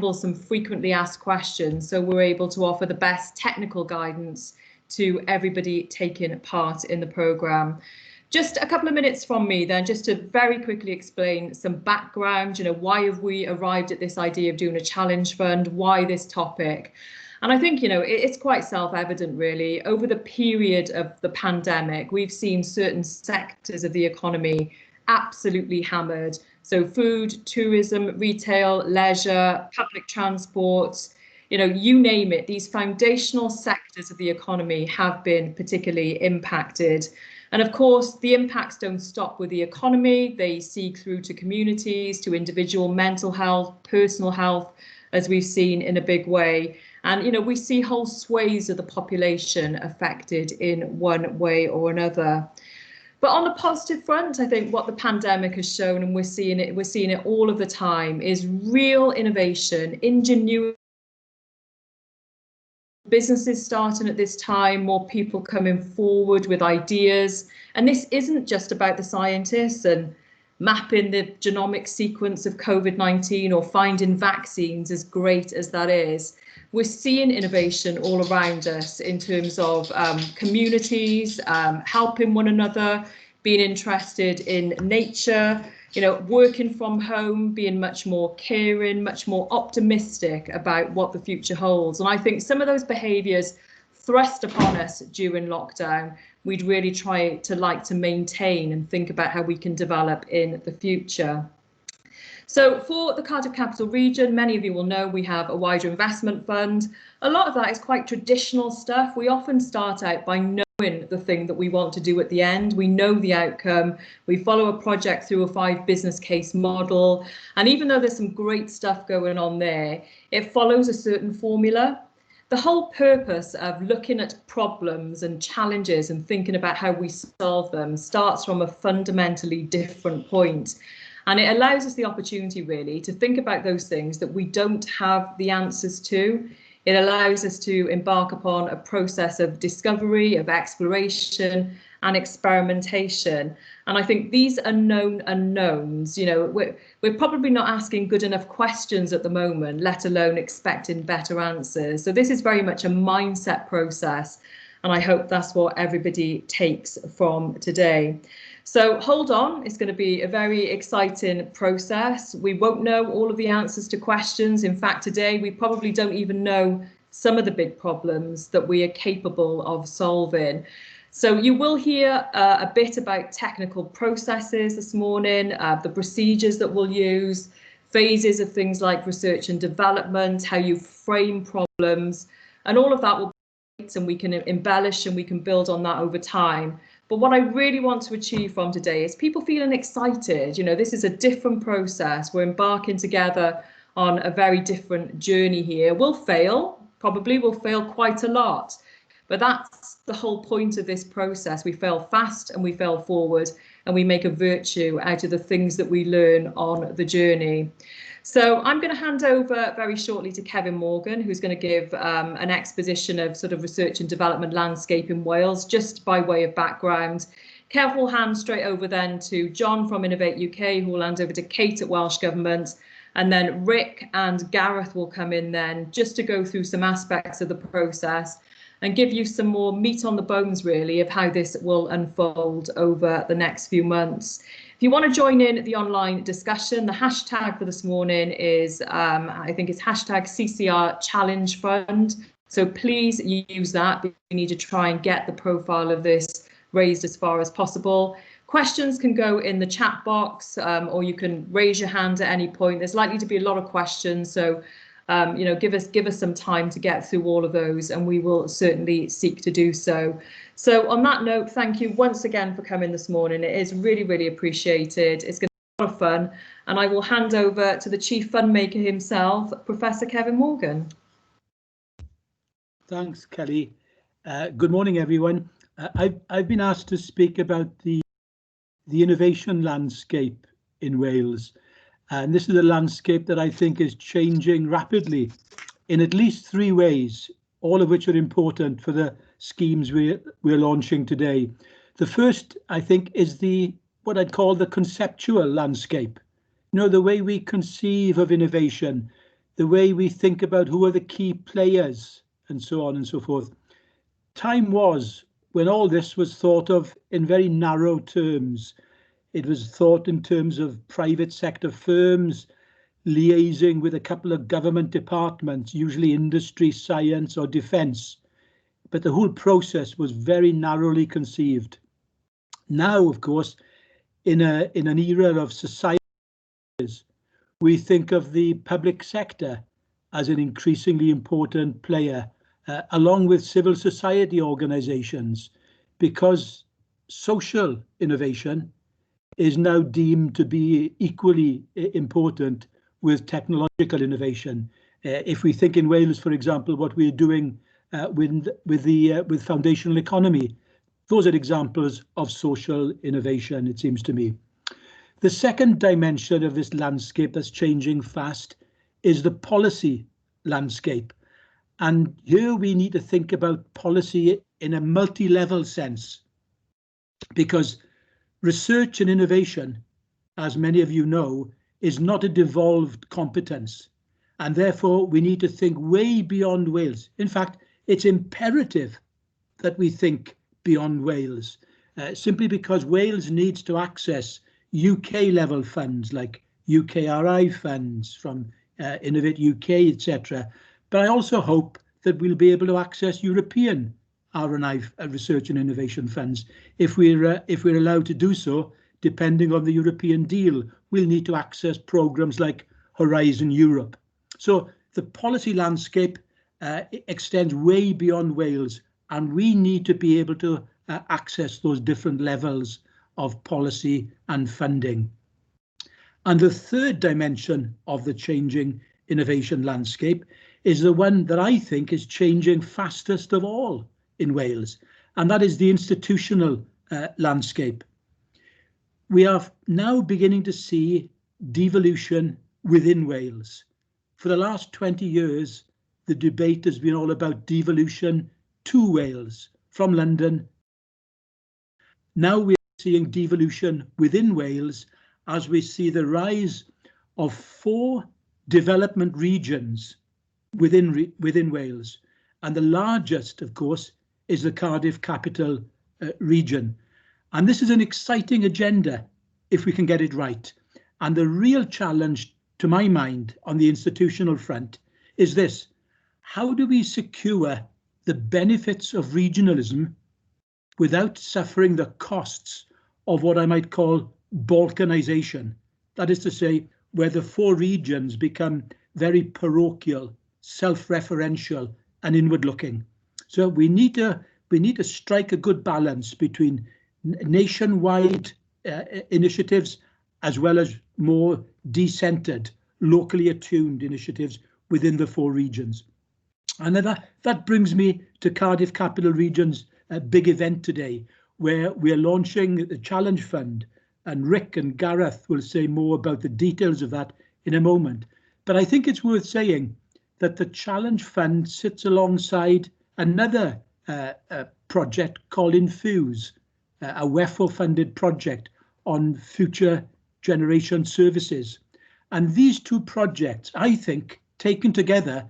assemble some frequently asked questions so we're able to offer the best technical guidance to everybody taking part in the programme. Just a couple of minutes from me then, just to very quickly explain some background, why have we arrived at this idea of doing a challenge fund, why this topic? And I think, it's quite self-evident really. Over the period of the pandemic, we've seen certain sectors of the economy absolutely hammered. So food, tourism, retail, leisure, public transport, you name it, these foundational sectors of the economy have been particularly impacted. And of course, the impacts don't stop with the economy. They seek through to communities, to individual mental health, personal health, as we've seen in a big way. And, we see whole swathes of the population affected in one way or another. But on the positive front, I think what the pandemic has shown, and we're seeing it all of the time, is real innovation, ingenuity. Businesses starting at this time, more people coming forward with ideas. And this isn't just about the scientists and mapping the genomic sequence of COVID-19 or finding vaccines, as great as that is. We're seeing innovation all around us in terms of communities, helping one another, being interested in nature, working from home, being much more caring, much more optimistic about what the future holds. And I think some of those behaviours thrust upon us during lockdown, we'd really try to maintain and think about how we can develop in the future. So for the Cardiff Capital region, many of you will know we have a wider investment fund. A lot of that is quite traditional stuff. We often start out by knowing the thing that we want to do at the end. We know the outcome. We follow a project through a 5 business case model. And even though there's some great stuff going on there, it follows a certain formula. The whole purpose of looking at problems and challenges and thinking about how we solve them starts from a fundamentally different point. And it allows us the opportunity really to think about those things that we don't have the answers to. It allows us to embark upon a process of discovery, of exploration and experimentation. And I think these unknown unknowns, we're probably not asking good enough questions at the moment, let alone expecting better answers. So this is very much a mindset process. And I hope that's what everybody takes from today. So hold on, it's going to be a very exciting process. We won't know all of the answers to questions. In fact, today we probably don't even know some of the big problems that we are capable of solving. So you will hear a bit about technical processes this morning, the procedures that we'll use, phases of things like research and development, how you frame problems, and all of that will be great, and we can embellish and we can build on that over time. But what I really want to achieve from today is people feeling excited. This is a different process. We're embarking together on a very different journey here. We'll fail, probably we'll fail quite a lot. But that's the whole point of this process. We fail fast and we fail forward, and we make a virtue out of the things that we learn on the journey. So I'm going to hand over very shortly to Kevin Morgan, who's going to give an exposition of sort of research and development landscape in Wales, just by way of background. Kev will hand straight over then to John from Innovate UK, who will hand over to Kate at Welsh Government. And then Rick and Gareth will come in then just to go through some aspects of the process and give you some more meat on the bones, really, of how this will unfold over the next few months. If you want to join in the online discussion, the hashtag for this morning is, I think it's hashtag CCR Challenge Fund. So please use that. We need to try and get the profile of this raised as far as possible. Questions can go in the chat box, or you can raise your hand at any point. There's likely to be a lot of questions, so give us some time to get through all of those, and we will certainly seek to do so. So on that note, thank you once again for coming this morning. It is really, really appreciated. It's going to be a lot of fun, and I will hand over to the Chief Fundmaker himself, Professor Kevin Morgan. Thanks, Kelly. Good morning, everyone. I've been asked to speak about the innovation landscape in Wales. And this is a landscape that I think is changing rapidly in at least 3 ways, all of which are important for the schemes we're launching today. The first, I think, is what I'd call the conceptual landscape. The way we conceive of innovation, the way we think about who are the key players and so on and so forth. Time was when all this was thought of in very narrow terms. It was thought in terms of private sector firms liaising with a couple of government departments, usually industry, science or defence. But the whole process was very narrowly conceived. Now, of course, in an era of society, we think of the public sector as an increasingly important player, along with civil society organisations, because social innovation is now deemed to be equally important with technological innovation. If we think in Wales, for example, what we're doing with foundational economy, those are examples of social innovation, it seems to me. The second dimension of this landscape that's changing fast is the policy landscape. And here we need to think about policy in a multi-level sense, because research and innovation, as many of you know, is not a devolved competence. And therefore, we need to think way beyond Wales. In fact, it's imperative that we think beyond Wales, simply because Wales needs to access UK level funds like UKRI funds from Innovate UK, etc. But I also hope that we'll be able to access European R&I research and innovation funds. If we're allowed to do so, depending on the European deal, we'll need to access programs like Horizon Europe. So the policy landscape extends way beyond Wales, and we need to be able to access those different levels of policy and funding. And the third dimension of the changing innovation landscape is the one that I think is changing fastest of all in Wales, and that is the institutional landscape. We are now beginning to see devolution within Wales. For the last 20 years, the debate has been all about devolution to Wales from London. Now we're seeing devolution within Wales as we see the rise of 4 development regions within Wales. And the largest, of course, is the Cardiff capital region. And this is an exciting agenda if we can get it right. And the real challenge, to my mind, on the institutional front is this: how do we secure the benefits of regionalism without suffering the costs of what I might call balkanization? That is to say, where the 4 regions become very parochial, self-referential and inward-looking. So we need to strike a good balance between nationwide initiatives as well as more decentered, locally attuned initiatives within the 4 regions. And that brings me to Cardiff Capital Region's big event today, where we are launching the Challenge Fund, and Rick and Gareth will say more about the details of that in a moment. But I think it's worth saying that the Challenge Fund sits alongside another project called Infuse, a WEFO-funded project on future generation services. And these 2 projects, I think, taken together,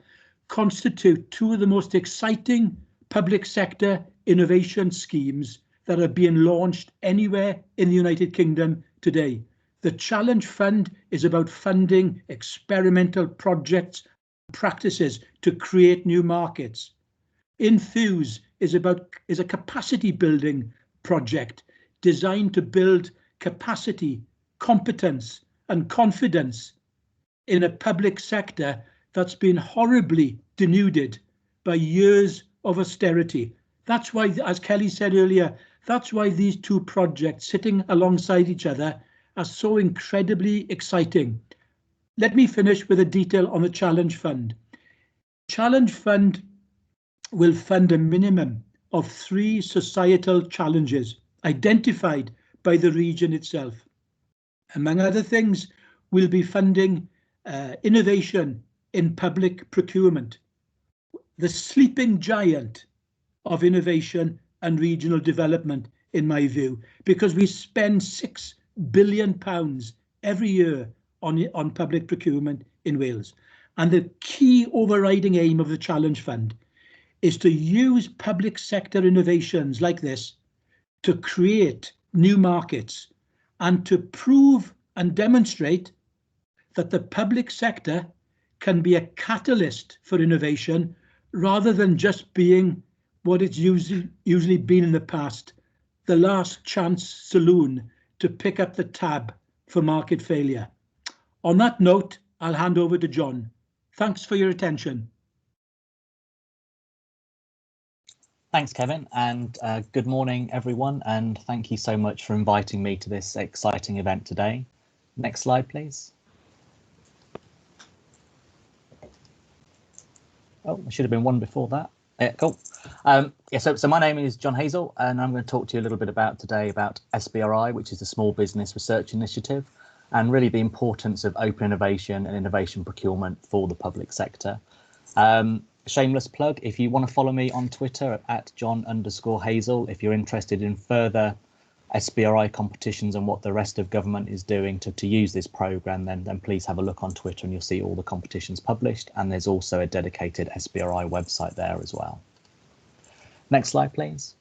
constitute 2 of the most exciting public sector innovation schemes that are being launched anywhere in the United Kingdom today. The Challenge Fund is about funding experimental projects and practices to create new markets. Infuse is a capacity building project designed to build capacity, competence and confidence in a public sector that's been horribly denuded by years of austerity. That's why, as Kelly said earlier, that's why these 2 projects sitting alongside each other are so incredibly exciting. Let me finish with a detail on the Challenge Fund. Challenge Fund will fund a minimum of 3 societal challenges identified by the region itself. Among other things, we'll be funding innovation in public procurement, the sleeping giant of innovation and regional development, in my view, because we spend £6 billion every year on public procurement in Wales. And the key overriding aim of the Challenge Fund is to use public sector innovations like this to create new markets and to prove and demonstrate that the public sector can be a catalyst for innovation rather than just being what it's usually been in the past, the last chance saloon to pick up the tab for market failure. On that note, I'll hand over to John. Thanks for your attention. Thanks, Kevin, and good morning, everyone, and thank you so much for inviting me to this exciting event today. Next slide, please. Oh, there should have been one before that. Yeah, cool. So my name is John Hazel, and I'm going to talk to you a little bit today about SBRI, which is the Small Business Research Initiative, and really the importance of open innovation and innovation procurement for the public sector. Shameless plug, if you want to follow me on Twitter at John_Hazel, if you're interested in further SBRI competitions and what the rest of government is doing to use this programme, then please have a look on Twitter and you'll see all the competitions published, and there's also a dedicated SBRI website there as well. Next slide, please.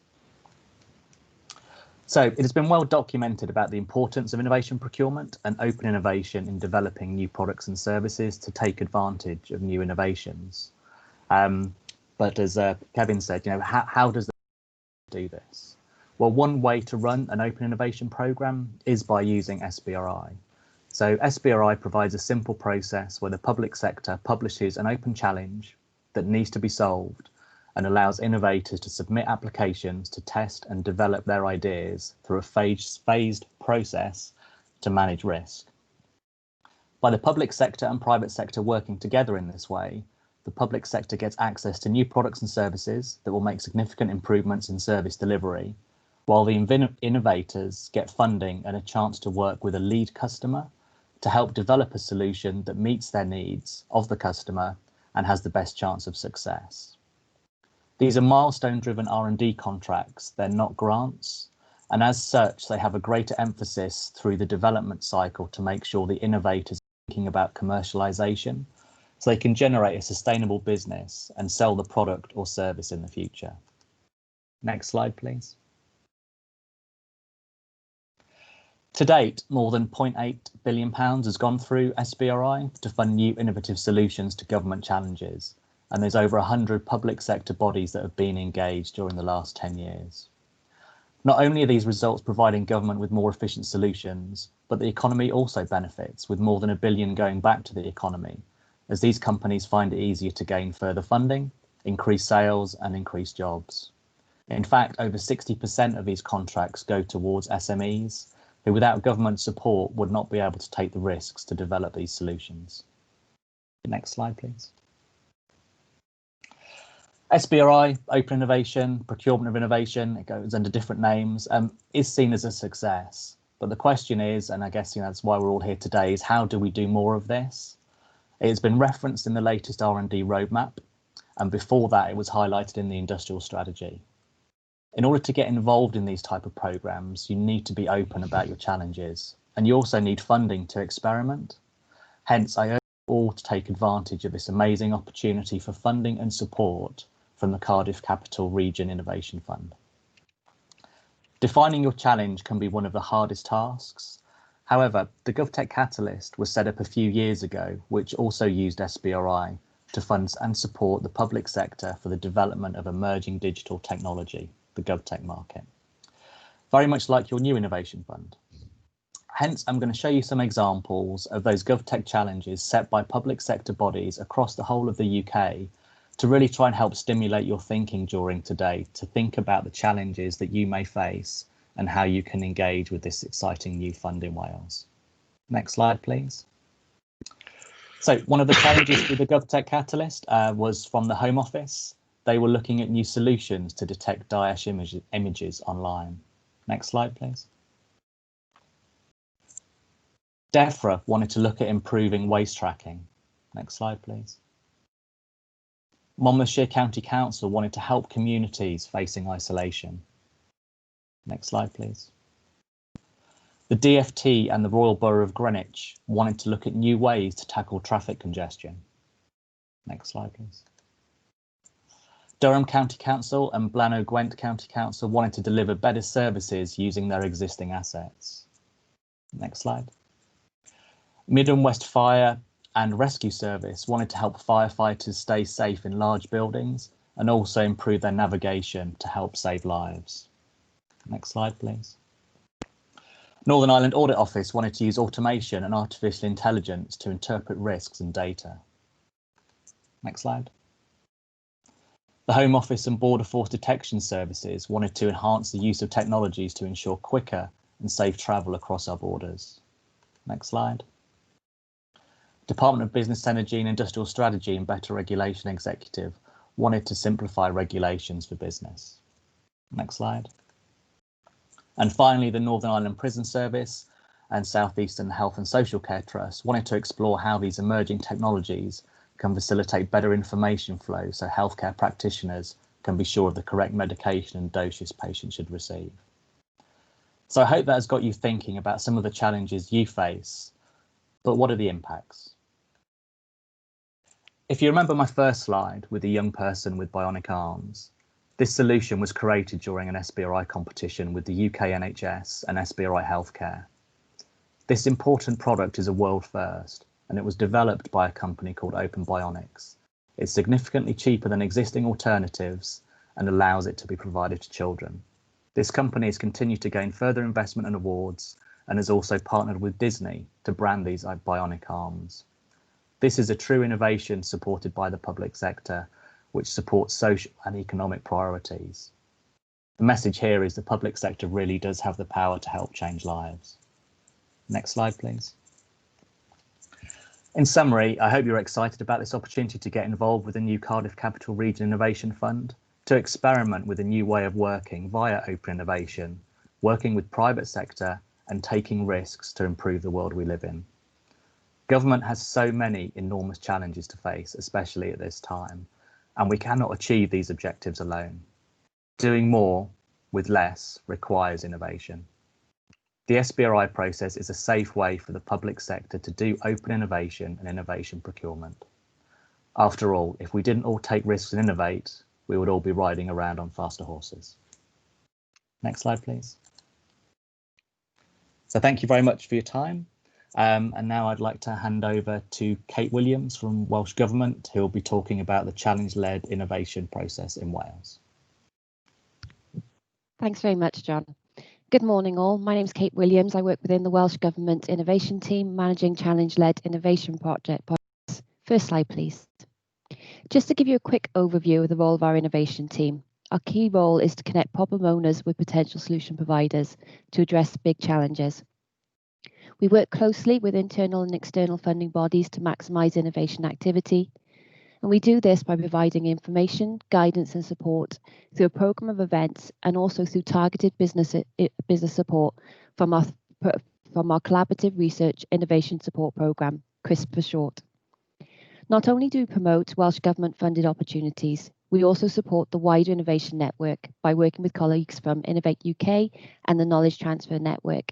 So it has been well documented about the importance of innovation procurement and open innovation in developing new products and services to take advantage of new innovations. But as Kevin said, how does the do this? Well, one way to run an open innovation program is by using SBRI. So SBRI provides a simple process where the public sector publishes an open challenge that needs to be solved and allows innovators to submit applications to test and develop their ideas through a phased process to manage risk. By the public sector and private sector working together in this way, the public sector gets access to new products and services that will make significant improvements in service delivery, while the innovators get funding and a chance to work with a lead customer to help develop a solution that meets their needs of the customer and has the best chance of success. These are milestone-driven R&D contracts, they're not grants, and as such, they have a greater emphasis through the development cycle to make sure the innovators are thinking about commercialization, so they can generate a sustainable business and sell the product or service in the future. Next slide, please. To date, more than £0.8 billion has gone through SBRI to fund new innovative solutions to government challenges, and there's over 100 public sector bodies that have been engaged during the last 10 years. Not only are these results providing government with more efficient solutions, but the economy also benefits, with more than £1 billion going back to the economy, as these companies find it easier to gain further funding, increase sales and increase jobs. In fact, over 60% of these contracts go towards SMEs, who without government support would not be able to take the risks to develop these solutions. Next slide, please. SBRI, Open Innovation, Procurement of Innovation, it goes under different names, is seen as a success. But the question is, and I guess that's why we're all here today, is how do we do more of this? It's been referenced in the latest R&D roadmap, and before that it was highlighted in the industrial strategy. In order to get involved in these type of programs, you need to be open about your challenges, and you also need funding to experiment. Hence, I urge you all to take advantage of this amazing opportunity for funding and support from the Cardiff Capital Region Innovation Fund. Defining your challenge can be one of the hardest tasks. However, the GovTech Catalyst was set up a few years ago, which also used SBRI to fund and support the public sector for the development of emerging digital technology, the GovTech market. Very much like your new innovation fund. Hence, I'm going to show you some examples of those GovTech challenges set by public sector bodies across the whole of the UK to really try and help stimulate your thinking during today, to think about the challenges that you may face and how you can engage with this exciting new fund in Wales. Next slide, please. So one of the challenges with the GovTech Catalyst was from the Home Office. They were looking at new solutions to detect Daesh images online. Next slide, please. DEFRA wanted to look at improving waste tracking. Next slide, please. Monmouthshire County Council wanted to help communities facing isolation. Next slide, please. The DFT and the Royal Borough of Greenwich wanted to look at new ways to tackle traffic congestion. Next slide, please. Durham County Council and Blanno Gwent County Council wanted to deliver better services using their existing assets. Next slide. Mid and West Fire and Rescue Service wanted to help firefighters stay safe in large buildings and also improve their navigation to help save lives. Next slide, please. Northern Ireland Audit Office wanted to use automation and artificial intelligence to interpret risks and data. Next slide. The Home Office and Border Force Detection Services wanted to enhance the use of technologies to ensure quicker and safe travel across our borders. Next slide. Department of Business, Energy and Industrial Strategy and Better Regulation Executive wanted to simplify regulations for business. Next slide. And finally, the Northern Ireland Prison Service and South Eastern Health and Social Care Trust wanted to explore how these emerging technologies can facilitate better information flow so healthcare practitioners can be sure of the correct medication and doses patients should receive. So I hope that has got you thinking about some of the challenges you face, but what are the impacts? If you remember my first slide with the young person with bionic arms, this solution was created during an SBRI competition with the UK NHS and SBRI Healthcare. This important product is a world first, and it was developed by a company called Open Bionics. It's significantly cheaper than existing alternatives and allows it to be provided to children. This company has continued to gain further investment and awards and has also partnered with Disney to brand these bionic arms. This is a true innovation supported by the public sector, which supports social and economic priorities. The message here is the public sector really does have the power to help change lives. Next slide, please. In summary, I hope you're excited about this opportunity to get involved with the new Cardiff Capital Region Innovation Fund, to experiment with a new way of working via open innovation, working with private sector and taking risks to improve the world we live in. Government has so many enormous challenges to face, especially at this time, and we cannot achieve these objectives alone. Doing more with less requires innovation. The SBRI process is a safe way for the public sector to do open innovation and innovation procurement. After all, if we didn't all take risks and innovate, we would all be riding around on faster horses. Next slide, please. So thank you very much for your time. And now I'd like to hand over to Kate Williams from Welsh Government, who will be talking about the challenge-led innovation process in Wales. Thanks very much, John. Good morning all. My name is Kate Williams. I work within the Welsh Government Innovation Team, managing challenge-led innovation projects. First slide, please. Just to give you a quick overview of the role of our innovation team, our key role is to connect problem owners with potential solution providers to address big challenges. We work closely with internal and external funding bodies to maximise innovation activity. And we do this by providing information, guidance and support through a programme of events and also through targeted business support from our Collaborative Research Innovation Support Programme, CRISP for short. Not only do we promote Welsh Government funded opportunities, we also support the wider innovation network by working with colleagues from Innovate UK and the Knowledge Transfer Network,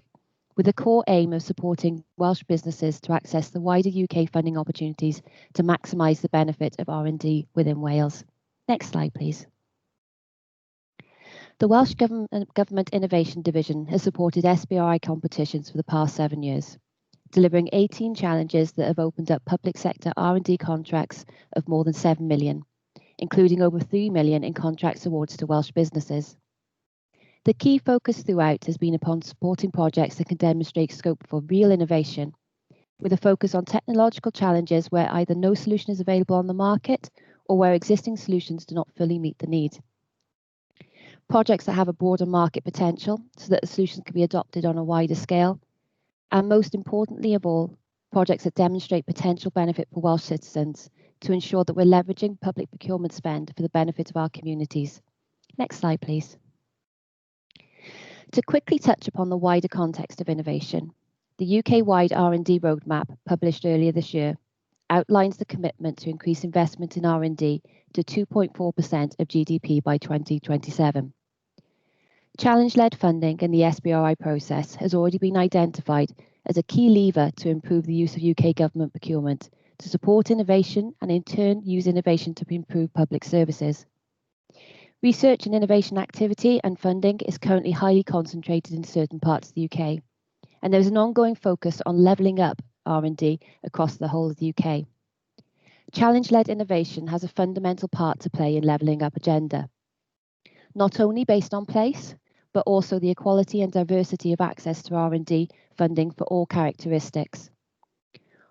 with a core aim of supporting Welsh businesses to access the wider UK funding opportunities to maximise the benefit of R&D within Wales. Next slide, please. The Welsh Government Innovation Division has supported SBRI competitions for the past 7 years, delivering 18 challenges that have opened up public sector R&D contracts of more than 7 million, including over 3 million in contracts awards to Welsh businesses. The key focus throughout has been upon supporting projects that can demonstrate scope for real innovation, with a focus on technological challenges where either no solution is available on the market or where existing solutions do not fully meet the need. Projects that have a broader market potential so that the solutions can be adopted on a wider scale, and most importantly of all, projects that demonstrate potential benefit for Welsh citizens to ensure that we're leveraging public procurement spend for the benefit of our communities. Next slide, please. To quickly touch upon the wider context of innovation, the UK-wide R&D roadmap published earlier this year outlines the commitment to increase investment in R&D to 2.4% of GDP by 2027. Challenge-led funding in the SBRI process has already been identified as a key lever to improve the use of UK government procurement to support innovation and in turn use innovation to improve public services. Research and innovation activity and funding is currently highly concentrated in certain parts of the UK, and there is an ongoing focus on levelling up R&D across the whole of the UK. Challenge-led innovation has a fundamental part to play in levelling up agenda, not only based on place, but also the equality and diversity of access to R&D funding for all characteristics.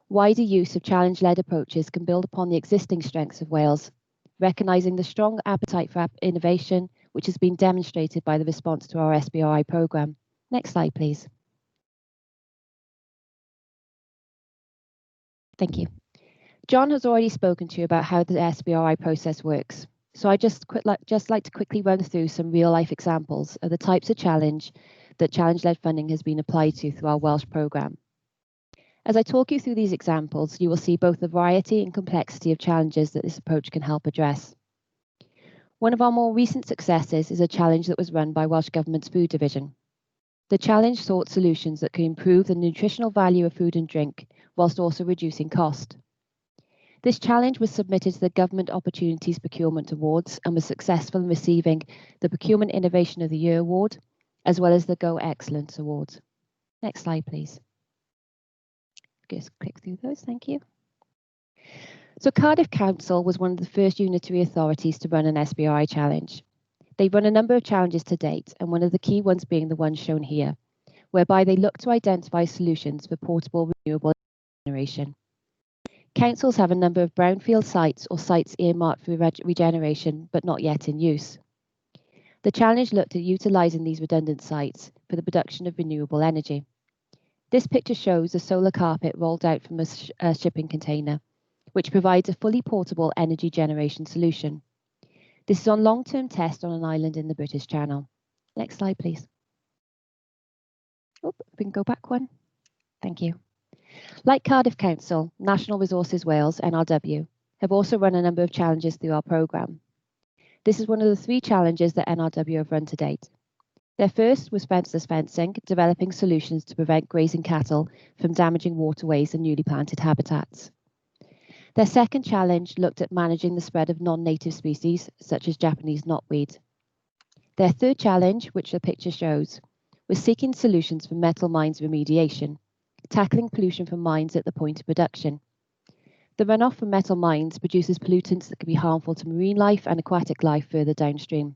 Wider use of challenge-led approaches can build upon the existing strengths of Wales, recognising the strong appetite for innovation, which has been demonstrated by the response to our SBRI programme. Next slide, please. Thank you. John has already spoken to you about how the SBRI process works. So I just like to quickly run through some real-life examples of the types of challenge that challenge-led funding has been applied to through our Welsh programme. As I talk you through these examples, you will see both the variety and complexity of challenges that this approach can help address. One of our more recent successes is a challenge that was run by Welsh Government's Food Division. The challenge sought solutions that could improve the nutritional value of food and drink, whilst also reducing cost. This challenge was submitted to the Government Opportunities Procurement Awards and was successful in receiving the Procurement Innovation of the Year Award, as well as the Go Excellence Award. Next slide, please. Just click through those, thank you. So Cardiff Council was one of the first unitary authorities to run an SBRI challenge. They've run a number of challenges to date, and one of the key ones being the one shown here, whereby they look to identify solutions for portable renewable generation. Councils have a number of brownfield sites or sites earmarked for regeneration, but not yet in use. The challenge looked at utilising these redundant sites for the production of renewable energy. This picture shows a solar carpet rolled out from a shipping container, which provides a fully portable energy generation solution. This is on long-term test on an island in the British Channel. Next slide, please. Oh, we can go back one. Thank you. Like Cardiff Council, National Resources Wales, NRW, have also run a number of challenges through our programme. This is one of the 3 challenges that NRW have run to date. Their first was fenceless fencing, developing solutions to prevent grazing cattle from damaging waterways and newly planted habitats. Their second challenge looked at managing the spread of non-native species, such as Japanese knotweed. Their third challenge, which the picture shows, was seeking solutions for metal mines remediation, tackling pollution from mines at the point of production. The runoff from metal mines produces pollutants that can be harmful to marine life and aquatic life further downstream.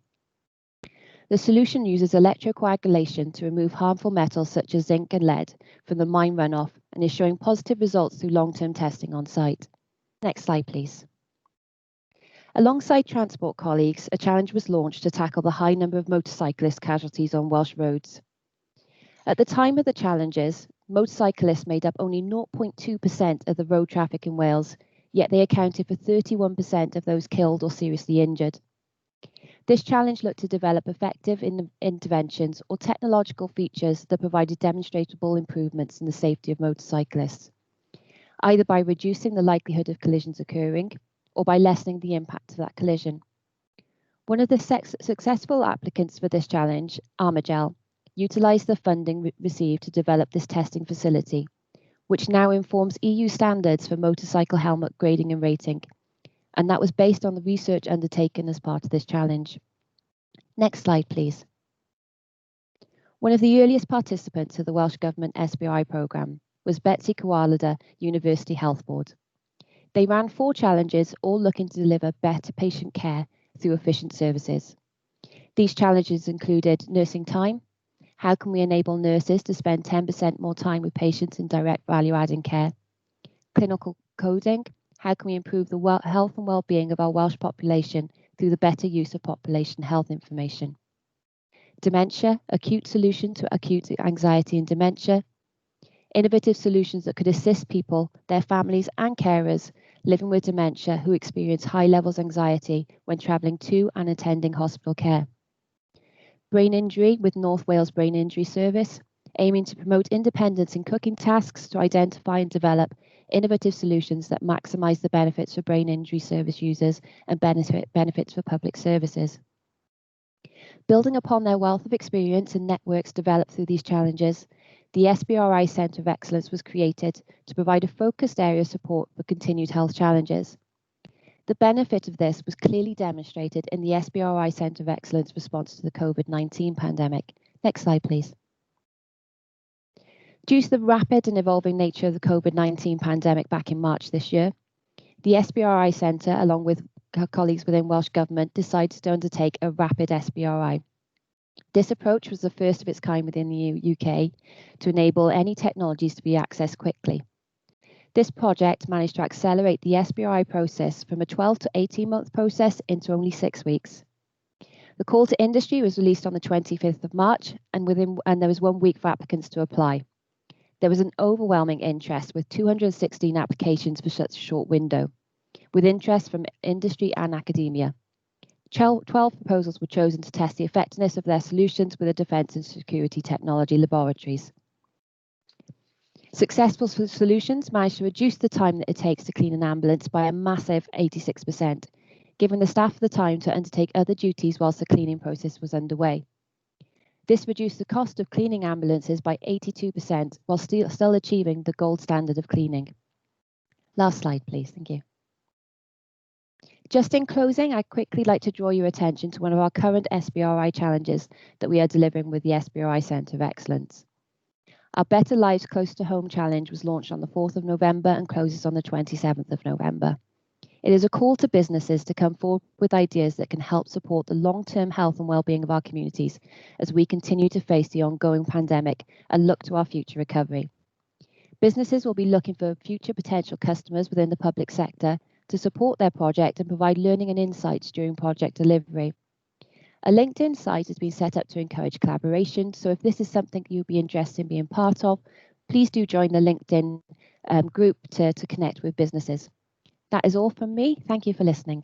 The solution uses electrocoagulation to remove harmful metals such as zinc and lead from the mine runoff and is showing positive results through long-term testing on site. Next slide, please. Alongside transport colleagues, a challenge was launched to tackle the high number of motorcyclist casualties on Welsh roads. At the time of the challenges, motorcyclists made up only 0.2% of the road traffic in Wales, yet they accounted for 31% of those killed or seriously injured. This challenge looked to develop effective interventions or technological features that provided demonstrable improvements in the safety of motorcyclists, either by reducing the likelihood of collisions occurring or by lessening the impact of that collision. One of the successful applicants for this challenge, Armagel, utilised the funding received to develop this testing facility, which now informs EU standards for motorcycle helmet grading and rating, and that was based on the research undertaken as part of this challenge. Next slide, please. One of the earliest participants of the Welsh Government SBRI programme was Betsy Cadwaladr University Health Board. They ran 4 challenges, all looking to deliver better patient care through efficient services. These challenges included nursing time. How can we enable nurses to spend 10% more time with patients in direct value-adding care? Clinical coding. How can we improve the health and well-being of our Welsh population through the better use of population health information? Dementia, acute solution to acute anxiety and dementia. Innovative solutions that could assist people, their families and carers living with dementia who experience high levels of anxiety when travelling to and attending hospital care. Brain injury with North Wales Brain Injury Service, aiming to promote independence in cooking tasks to identify and develop innovative solutions that maximise the benefits for brain injury service users and benefits for public services. Building upon their wealth of experience and networks developed through these challenges, the SBRI Centre of Excellence was created to provide a focused area of support for continued health challenges. The benefit of this was clearly demonstrated in the SBRI Centre of Excellence response to the COVID-19 pandemic. Next slide, please. Due to the rapid and evolving nature of the COVID-19 pandemic back in March this year, the SBRI Centre, along with her colleagues within Welsh Government, decided to undertake a rapid SBRI. This approach was the first of its kind within the UK to enable any technologies to be accessed quickly. This project managed to accelerate the SBRI process from a 12 to 18-month process into only 6 weeks. The call to industry was released on the 25th of March, and there was 1 week for applicants to apply. There was an overwhelming interest with 216 applications for such a short window, with interest from industry and academia. 12 proposals were chosen to test the effectiveness of their solutions with the Defence and Security Technology laboratories. Successful solutions managed to reduce the time that it takes to clean an ambulance by a massive 86%, giving the staff the time to undertake other duties whilst the cleaning process was underway. This reduced the cost of cleaning ambulances by 82%, while still achieving the gold standard of cleaning. Last slide, please. Thank you. Just in closing, I'd quickly like to draw your attention to one of our current SBRI challenges that we are delivering with the SBRI Centre of Excellence. Our Better Lives Close to Home challenge was launched on the 4th of November and closes on the 27th of November. It is a call to businesses to come forward with ideas that can help support the long-term health and well-being of our communities as we continue to face the ongoing pandemic and look to our future recovery. Businesses will be looking for future potential customers within the public sector to support their project and provide learning and insights during project delivery. A LinkedIn site has been set up to encourage collaboration, so if this is something you'd be interested in being part of, please do join the LinkedIn group to connect with businesses. That is all from me. Thank you for listening.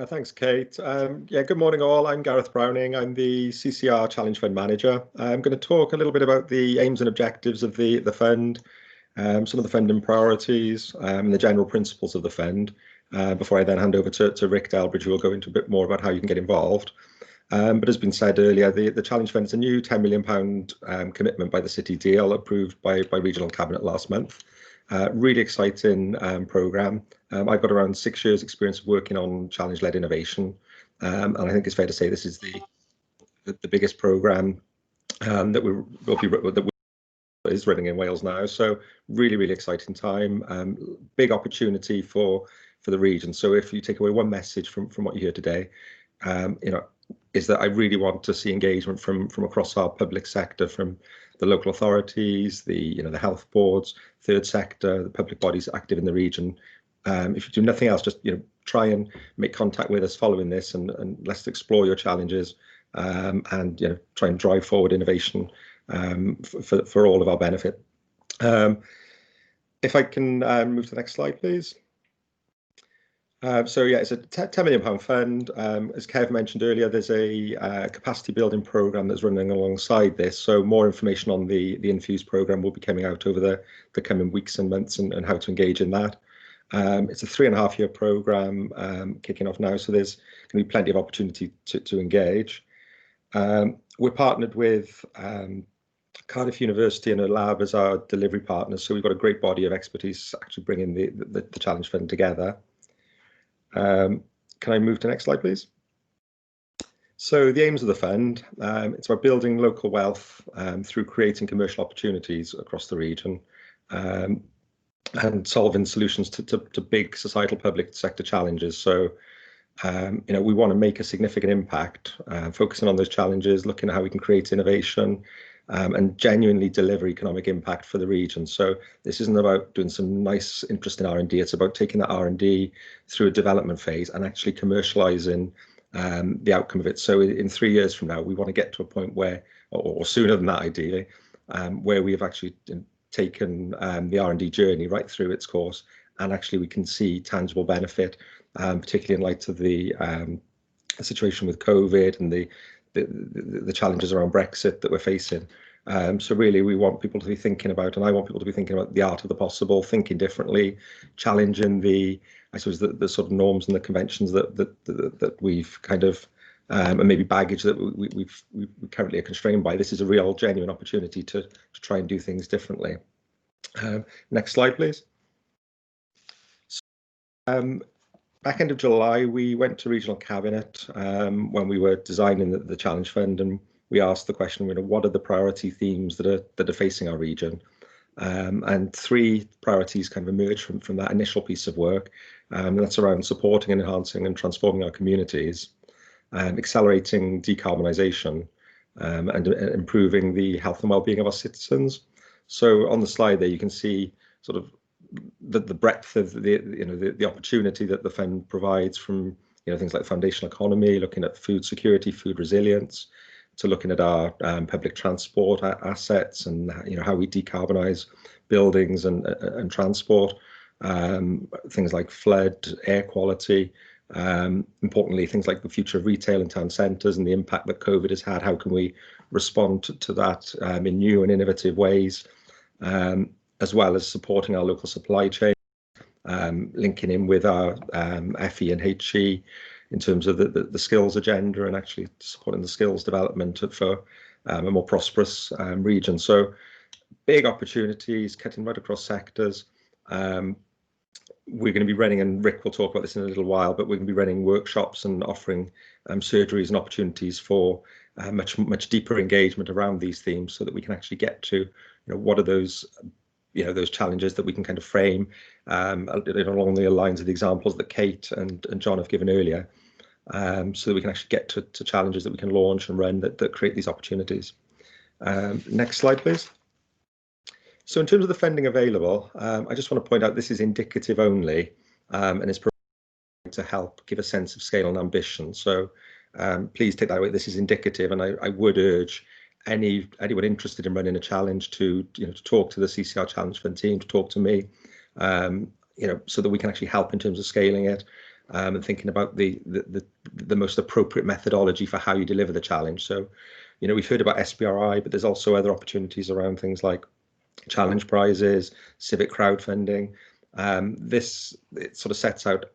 Thanks, Kate. Good morning all. I'm Gareth Browning. I'm the CCR Challenge Fund Manager. I'm going to talk a little bit about the aims and objectives of the fund, some of the funding priorities, and the general principles of the fund, before I then hand over to Rick Delbridge, who will go into a bit more about how you can get involved. But as been said earlier, the Challenge Fund is a new £10 million commitment by the City deal approved by Regional Cabinet last month. Really exciting programme. I've got around 6 years experience of working on challenge-led innovation, and I think it's fair to say this is the biggest programme that is running in Wales now. So really exciting time, big opportunity for the region. So if you take away one message from what you hear today, is that I really want to see engagement from across our public sector, from the local authorities, the health boards, third sector, the public bodies active in the region. If you do nothing else, just try and make contact with us following this, and let's explore your challenges, and try and drive forward innovation for all of our benefit. If I can move to the next slide, please. It's a £10 million fund. As Kev mentioned earlier, there's a capacity building programme that's running alongside this. So more information on the Infuse programme will be coming out over the coming weeks and months, and how to engage in that. It's a 3.5-year programme kicking off now, so there's going to be plenty of opportunity to engage. We're partnered with Cardiff University and a lab as our delivery partners, so we've got a great body of expertise actually bringing the Challenge Fund together. Can I move to the next slide, please? So the aims of the fund, it's about building local wealth through creating commercial opportunities across the region, and solving solutions to big societal public sector challenges. So we want to make a significant impact, focusing on those challenges, looking at how we can create innovation, and genuinely deliver economic impact for the region. So this isn't about doing some nice, interesting R&D. It's about taking that R&D through a development phase and actually commercialising the outcome of it. So in 3 years from now, we want to get to a point where, or sooner than that ideally, where we have actually taken the R&D journey right through its course, and actually we can see tangible benefit, particularly in light of the situation with COVID and the challenges around Brexit that we're facing. So really we want people to be thinking about, and I want people to be thinking about the art of the possible, thinking differently, challenging the sort of norms and the conventions that we've kind of and maybe baggage that we currently are constrained by. This is a real genuine opportunity to try and do things differently. Next slide, please. So, back end of July, we went to regional cabinet when we were designing the challenge fund, and we asked the question, what are the priority themes that are facing our region? And 3 priorities kind of emerged from that initial piece of work. That's around supporting and enhancing and transforming our communities, accelerating decarbonisation, and improving the health and well-being of our citizens. So on the slide there, you can see sort of the breadth of the opportunity that the fund provides, from things like foundational economy, looking at food security, food resilience, to looking at our public transport assets and how we decarbonise buildings and transport, things like flood, air quality, importantly things like the future of retail in town centres and the impact that COVID has had. How can we respond to that in new and innovative ways, as well as supporting our local supply chain, linking in with our FE and HE in terms of the skills agenda, and actually supporting the skills development for a more prosperous region. So big opportunities, cutting right across sectors. We're going to be running, and Rick will talk about this in a little while, but we're going to be running workshops and offering surgeries and opportunities for much deeper engagement around these themes, so that we can actually get to what are those those challenges that we can kind of frame along the lines of the examples that Kate and John have given earlier, so that we can actually get to challenges that we can launch and run that create these opportunities. Next slide, please. So in terms of the funding available, I just want to point out this is indicative only, and it's to help give a sense of scale and ambition. So please take that away. This is indicative, and I would urge anyone interested in running a challenge to talk to the CCR Challenge Fund team, to talk to me, so that we can actually help in terms of scaling it, and thinking about the most appropriate methodology for how you deliver the challenge. So we've heard about SBRI, but there's also other opportunities around things like challenge prizes, civic crowdfunding. It sort of sets out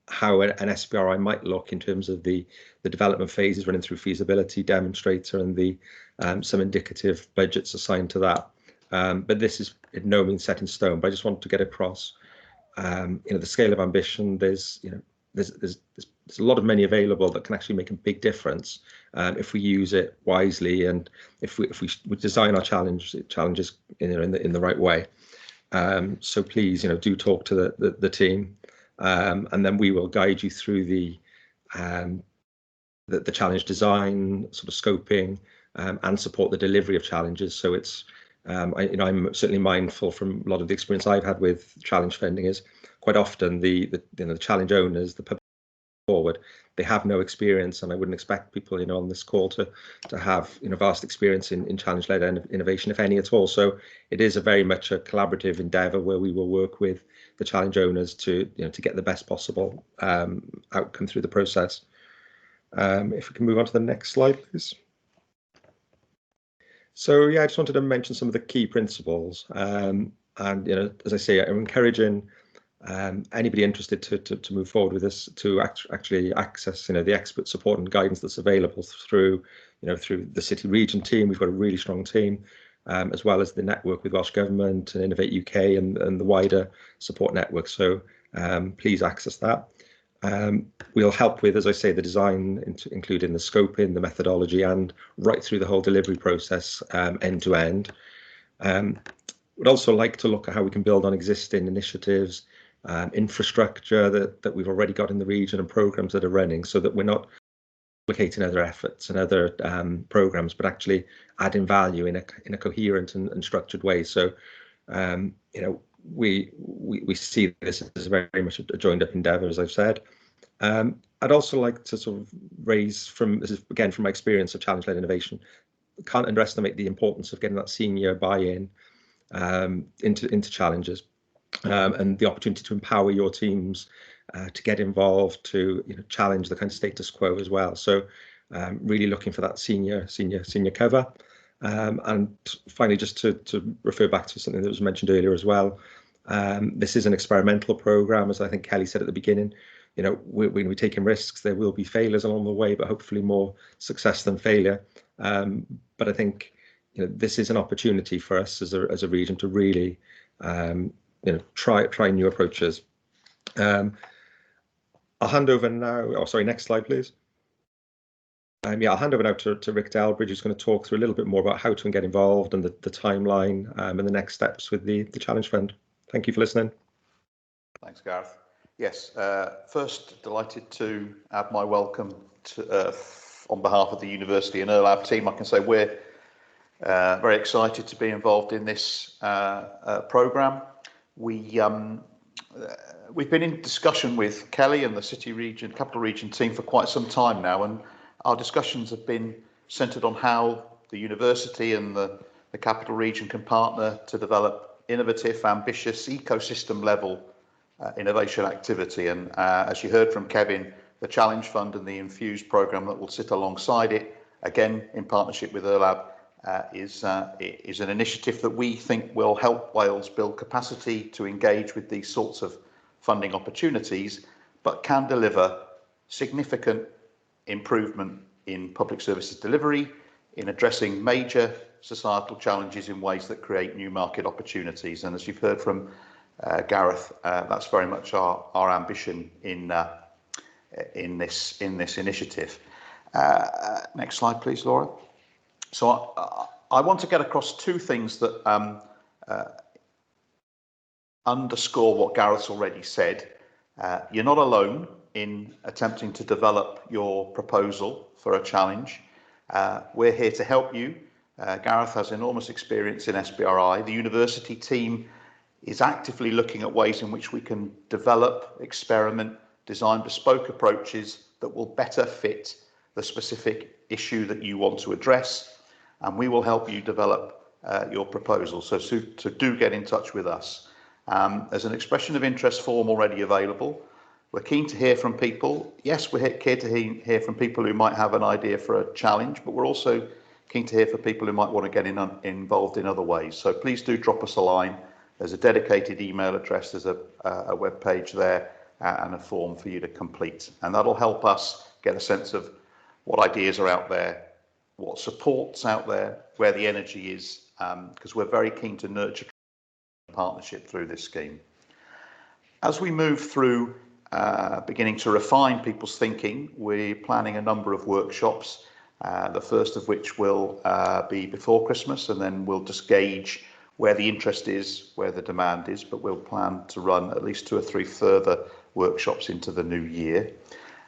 how an SBRI might look in terms of the development phases running through feasibility, demonstrator, and the some indicative budgets assigned to that. But this is in no means set in stone. But I just want to get across the scale of ambition. There's a lot of money available that can actually make a big difference if we use it wisely, and if we design our challenges in the right way. So please do talk to the team, and then we will guide you through the challenge design, sort of scoping, and support the delivery of challenges. So it's I'm certainly mindful from a lot of the experience I've had with challenge funding is quite often the challenge owners, the public forward, they have no experience, and I wouldn't expect people on this call to have vast experience in challenge-led innovation, if any at all. So it is very much a collaborative endeavour where we will work with the challenge owners to get the best possible outcome through the process. If we can move on to the next slide, please. So I just wanted to mention some of the key principles, and as I say, I'm encouraging anybody interested to move forward with this to actually access the expert support and guidance that's available through through the city region team. We've got a really strong team, as well as the network with Welsh Government and Innovate UK and the wider support network. So please access that. We'll help with, as I say, the design, including the scoping, the methodology, and right through the whole delivery process, end to end. We'd also like to look at how we can build on existing initiatives, infrastructure that we've already got in the region, and programs that are running, so that we're not duplicating other efforts and other programs, but actually adding value in a coherent and structured way. So we see this as very much a joined up endeavour, as I've said. I'd also like to sort of raise, this is again from my experience of challenge-led innovation, can't underestimate the importance of getting that senior buy-in into challenges, and the opportunity to empower your teams to get involved, to challenge the kind of status quo as well. So really looking for that senior cover. And finally, just to refer back to something that was mentioned earlier as well, this is an experimental programme, as I think Kelly said at the beginning. you know, we're going to be taking risks. There will be failures along the way, but hopefully more success than failure. But I think, you know, this is an opportunity for us as a region to really, you know, try new approaches. I'll hand over now. Oh, sorry, next slide, please. Yeah, I'll hand over now to Rick Delbridge, who's going to talk through a little bit more about how to get involved and the timeline and the next steps with the Challenge Fund. Thank you for listening. Thanks, Gareth. Yes, first, delighted to add my welcome to, on behalf of the University and ERLAB team. I can say we're very excited to be involved in this programme. We've been in discussion with Kelly and the Capital Region team for quite some time now, and our discussions have been centred on how the university and the Capital Region can partner to develop innovative, ambitious, ecosystem level innovation activity. And as you heard from Kevin, the Challenge Fund and the Infuse programme that will sit alongside it, again in partnership with ERLAB, is an initiative that we think will help Wales build capacity to engage with these sorts of funding opportunities, but can deliver significant improvement in public services delivery, in addressing major societal challenges in ways that create new market opportunities. And as you've heard from Gareth, that's very much our ambition in this initiative. Next slide, please, Laura. So I want to get across two things that underscore what Gareth's already said. You're not alone in attempting to develop your proposal for a challenge. We're here to help you. Gareth has enormous experience in SBRI. The university team is actively looking at ways in which we can develop, experiment, design bespoke approaches that will better fit the specific issue that you want to address, and we will help you develop your proposal. So do get in touch with us. There's an expression of interest form already available. We're keen to hear from people. Yes, we're keen to hear from people who might have an idea for a challenge, but we're also keen to hear from people who might want to get involved in other ways. So please do drop us a line. There's a dedicated email address, there's a web page there and a form for you to complete. And that'll help us get a sense of what ideas are out there, what support's out there, where the energy is, because we're very keen to nurture partnership through this scheme. As we move through beginning to refine people's thinking, we're planning a number of workshops, the first of which will be before Christmas, and then we'll just gauge where the interest is, where the demand is, but we'll plan to run at least 2 or 3 further workshops into the new year.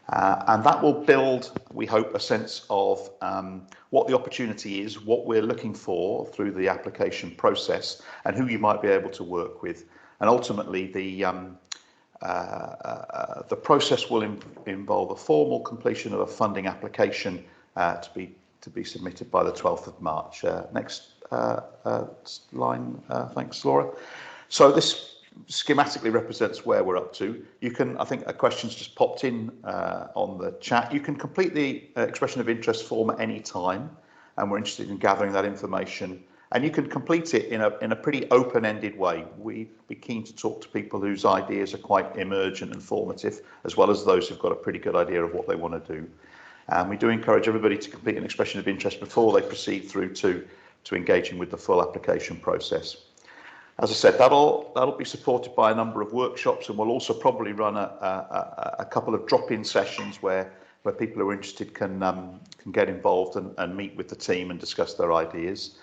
And that will build, we hope, a sense of what the opportunity is, what we're looking for through the application process, and who you might be able to work with. And ultimately, the process will involve a formal completion of a funding application to be submitted by the 12th of March. Next line, thanks, Laura. So this schematically represents where we're up to. You can, I think a question's just popped in on the chat. You can complete the expression of interest form at any time, and we're interested in gathering that information. And you can complete it in a pretty open-ended way. We'd be keen to talk to people whose ideas are quite emergent and formative, as well as those who've got a pretty good idea of what they want to do. And we do encourage everybody to complete an expression of interest before they proceed through to engaging with the full application process. As I said, that'll be supported by a number of workshops, and we'll also probably run a couple of drop-in sessions where people who are interested can get involved and meet with the team and discuss their ideas.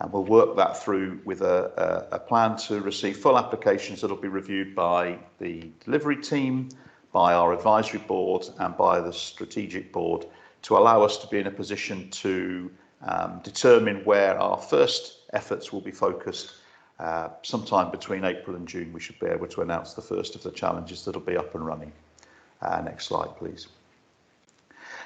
And we'll work that through with a plan to receive full applications that will be reviewed by the delivery team, by our advisory board, and by the strategic board to allow us to be in a position to determine where our first efforts will be focused. Sometime between April and June, we should be able to announce the first of the challenges that'll be up and running. Next slide, please.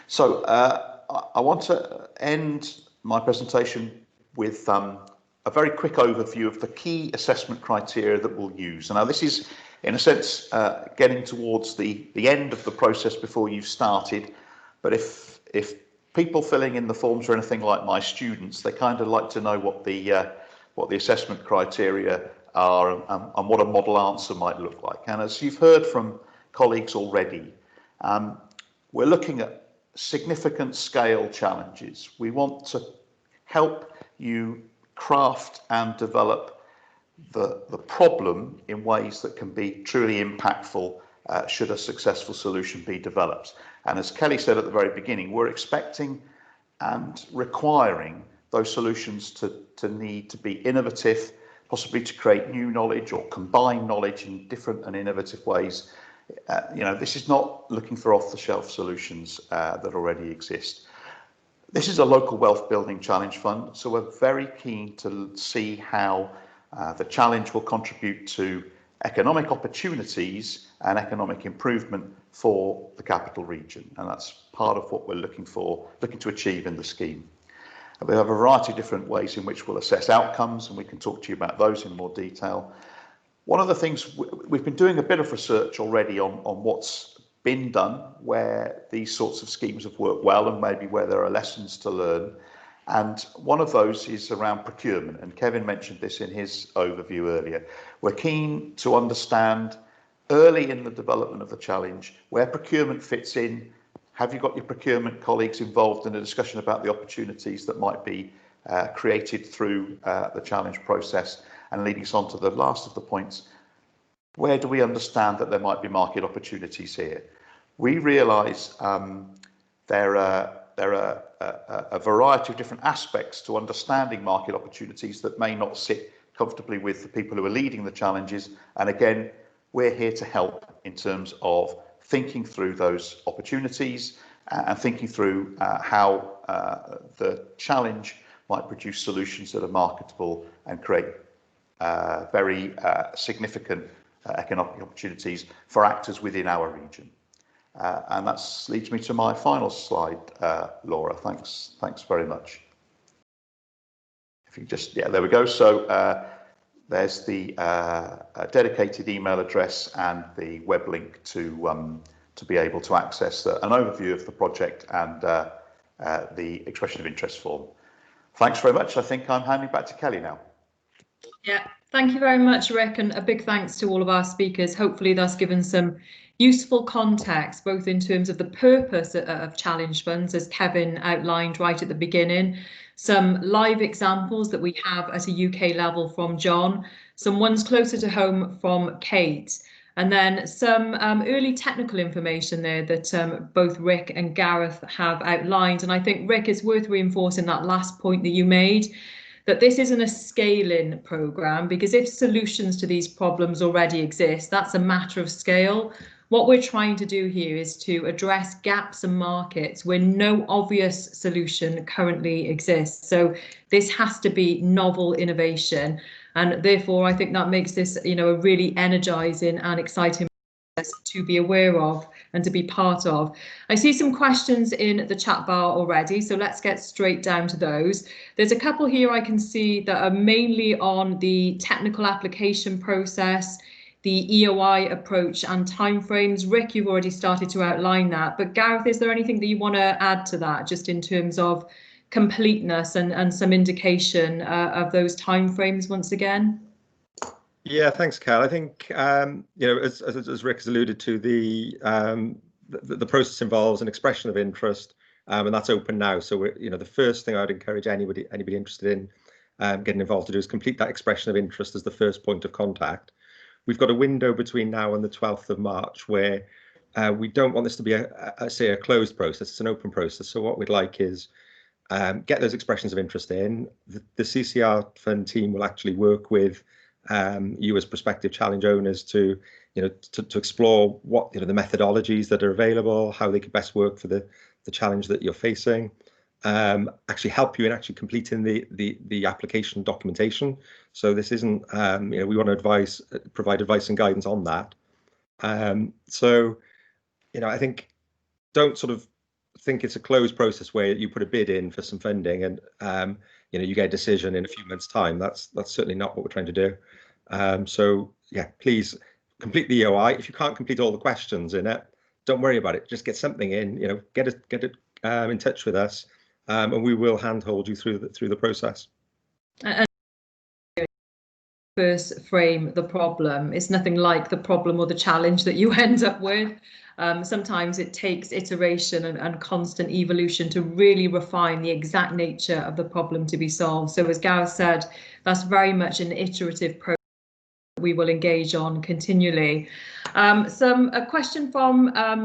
So I want to end my presentation with a very quick overview of the key assessment criteria that we'll use. Now, this is, in a sense, getting towards the end of the process before you've started. But if people filling in the forms are anything like my students, they kind of like to know what the assessment criteria are and what a model answer might look like. And as you've heard from colleagues already. We're looking at significant scale challenges. We want to help you craft and develop the problem in ways that can be truly impactful should a successful solution be developed. And as Kelly said at the very beginning, we're expecting and requiring those solutions to need to be innovative, possibly to create new knowledge or combine knowledge in different and innovative ways. This is not looking for off-the-shelf solutions that already exist. This is a local wealth building challenge fund, so we're very keen to see how the challenge will contribute to economic opportunities and economic improvement for the capital region, and that's part of what we're looking to achieve in the scheme. And we have a variety of different ways in which we'll assess outcomes, and we can talk to you about those in more detail. One of the things, we've been doing a bit of research already on what's been done, where these sorts of schemes have worked well and maybe where there are lessons to learn. And one of those is around procurement, and Kevin mentioned this in his overview earlier. We're keen to understand early in the development of the challenge where procurement fits in. Have you got your procurement colleagues involved in a discussion about the opportunities that might be created through the challenge process? And leading us on to the last of the points, where do we understand that there might be market opportunities here? We realise there are a variety of different aspects to understanding market opportunities that may not sit comfortably with the people who are leading the challenges. And again, we're here to help in terms of thinking through those opportunities and thinking through how the challenge might produce solutions that are marketable and create very significant economic opportunities for actors within our region. And that leads me to my final slide, Laura. Thanks very much. If you just, yeah, there we go. So there's the dedicated email address and the web link to be able to access an overview of the project and the expression of interest form. Thanks very much. I think I'm handing back to Kelly now. Yeah, thank you very much, Rick, and a big thanks to all of our speakers. Hopefully that's given some useful context, both in terms of the purpose of challenge funds, as Kevin outlined right at the beginning, some live examples that we have at a UK level from John, some ones closer to home from Kate, and then some early technical information there that both Rick and Gareth have outlined. And I think, Rick, it's worth reinforcing that last point that you made, that this isn't a scaling programme, because if solutions to these problems already exist, that's a matter of scale. What we're trying to do here is to address gaps in markets where no obvious solution currently exists. So this has to be novel innovation. And therefore, I think that makes this, a really energising and exciting to be aware of and to be part of. I see some questions in the chat bar already, so let's get straight down to those. There's a couple here I can see that are mainly on the technical application process, the EOI approach and timeframes. Rick, you've already started to outline that, but Gareth, is there anything that you want to add to that, just in terms of completeness and some indication of those timeframes once again? Yeah, thanks, Cal. I think as Rick has alluded to, the process involves an expression of interest, and that's open now. So the first thing I would encourage anybody interested in getting involved to do is complete that expression of interest as the first point of contact. We've got a window between now and the 12th of March where we don't want this to be a closed process. It's an open process. So what we'd like is get those expressions of interest in. The CCR fund team will actually work with you as prospective challenge owners to explore what the methodologies that are available, how they could best work for the challenge that you're facing, actually help you in actually completing the application documentation. So this isn't we want to provide advice and guidance on that. So I think don't sort of think it's a closed process where you put a bid in for some funding and you get a decision in a few months' time. That's certainly not what we're trying to do. So yeah, please complete the EOI. If you can't complete all the questions in it, don't worry about it. Just get something in. Get it in touch with us, and we will handhold you through the process. first frame the problem. It's nothing like the problem or the challenge that you end up with. Sometimes it takes iteration and constant evolution to really refine the exact nature of the problem to be solved. So as Gareth said, that's very much an iterative process we will engage on continually. A question from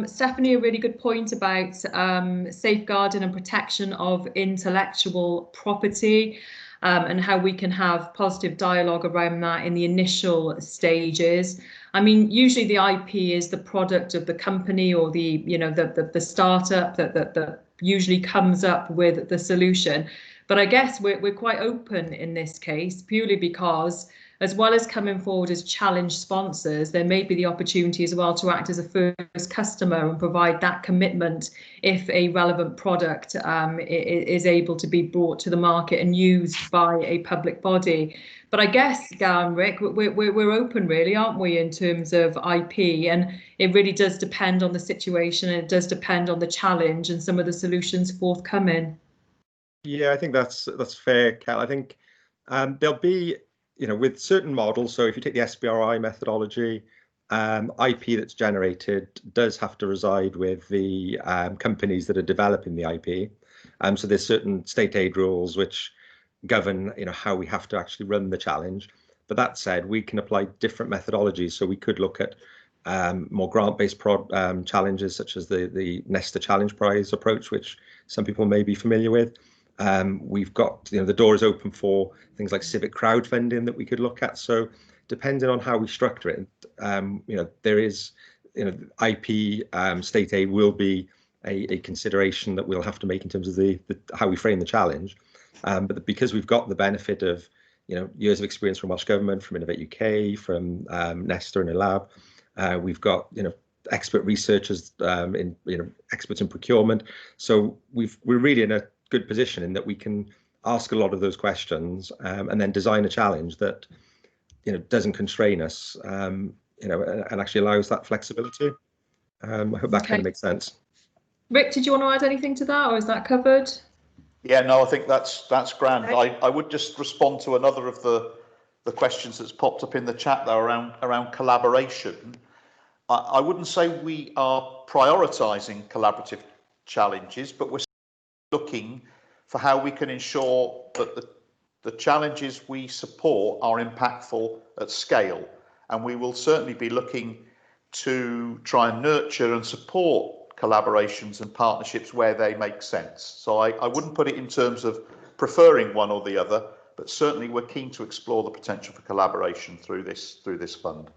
Stephanie, a really good point about safeguarding and protection of intellectual property, and how we can have positive dialogue around that in the initial stages. I mean, usually the IP is the product of the company or the startup that usually comes up with the solution. But I guess we're quite open in this case, purely because as well as coming forward as challenge sponsors, there may be the opportunity as well to act as a first customer and provide that commitment if a relevant product is able to be brought to the market and used by a public body. But I guess, Gar and Rick, we're open really, aren't we, in terms of IP? And it really does depend on the situation, and it does depend on the challenge and some of the solutions forthcoming. Yeah, I think that's fair, Cal. I think there'll be, with certain models, so if you take the SBRI methodology, IP that's generated does have to reside with the companies that are developing the IP. So there's certain state aid rules which govern, how we have to actually run the challenge. But that said, we can apply different methodologies. So we could look at more grant-based challenges, such as the Nesta Challenge Prize approach, which some people may be familiar with. We've got, the door is open for things like civic crowdfunding that we could look at. So depending on how we structure it, there is, IP state aid will be a consideration that we'll have to make in terms of the how we frame the challenge. But because we've got the benefit of, years of experience from Welsh Government, from Innovate UK, from Nesta and Elab, we've got, expert researchers, experts in procurement. So we're really in a good position in that we can ask a lot of those questions and then design a challenge that doesn't constrain us, and actually allows that flexibility. I hope that kind of makes sense. Rick, did you want to add anything to that, or is that covered? Yeah, no, I think that's grand. Okay. I would just respond to another of the questions that's popped up in the chat there around collaboration. I wouldn't say we are prioritising collaborative challenges, but we're looking for how we can ensure that the challenges we support are impactful at scale. And we will certainly be looking to try and nurture and support collaborations and partnerships where they make sense. So I wouldn't put it in terms of preferring one or the other, but certainly we're keen to explore the potential for collaboration through this fund.